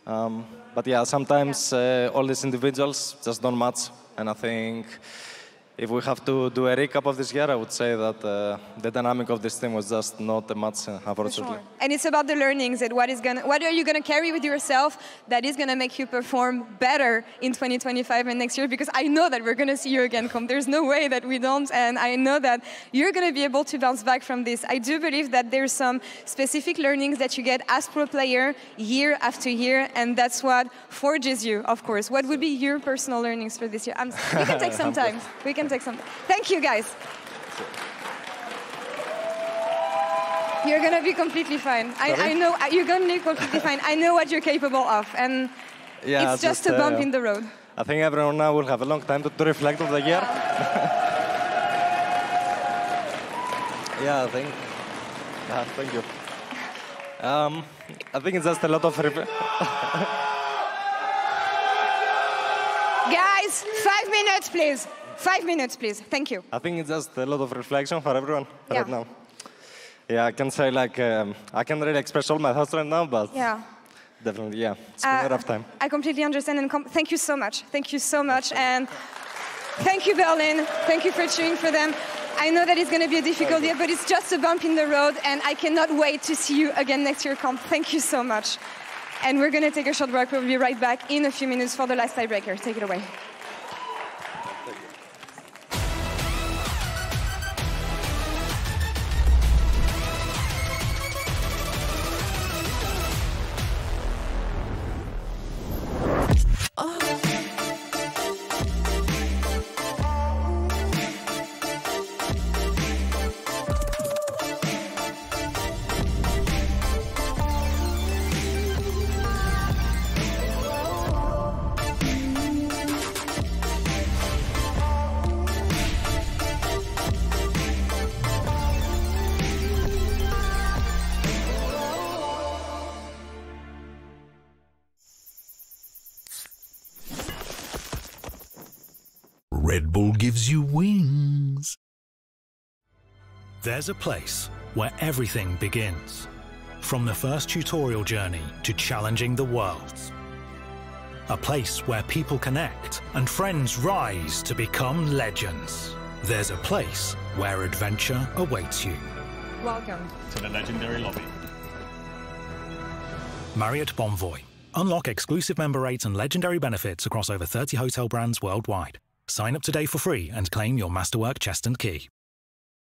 But yeah, sometimes all these individuals just don't match. And I think if we have to do a recap of this year, I would say that the dynamic of this team was just not a match, unfortunately. Sure. And it's about the learnings and what are you going to carry with yourself that is going to make you perform better in 2025 and next year, because I know that we're going to see you again, Comp. There's no way that we don't, and I know that you're going to be able to bounce back from this. I do believe that there's some specific learnings that you get as pro player year after year, and that's what forges you, of course. What would be your personal learnings for this year? We can take some time. We can take some. Thank you, guys. You're gonna be completely fine. I know you're gonna be completely fine. I know what you're capable of, and yeah, it's just a bump in the road. I think everyone now will have a long time to reflect on the year. Yeah, I think. Thank you. I think it's just a lot of. Guys, 5 minutes, please. 5 minutes, please. Thank you. I think it's just a lot of reflection for everyone right now. Yeah, I can say like, I can't really express all my thoughts right now, but definitely, yeah, it's been a rough time. I completely understand, and thank you so much. Thank you so much, and thank you, Berlin. Thank you for cheering for them. I know that it's going to be a difficult year, but it's just a bump in the road, and I cannot wait to see you again next year, Comp. Thank you so much. And we're going to take a short break. We'll be right back in a few minutes for the last tiebreaker. Take it away. Red Bull gives you wings. There's a place where everything begins. From the first tutorial journey to challenging the worlds. A place where people connect and friends rise to become legends. There's a place where adventure awaits you. Welcome to the legendary lobby. Marriott Bonvoy. Unlock exclusive member rates and legendary benefits across over 30 hotel brands worldwide. Sign up today for free and claim your Masterwork chest and key.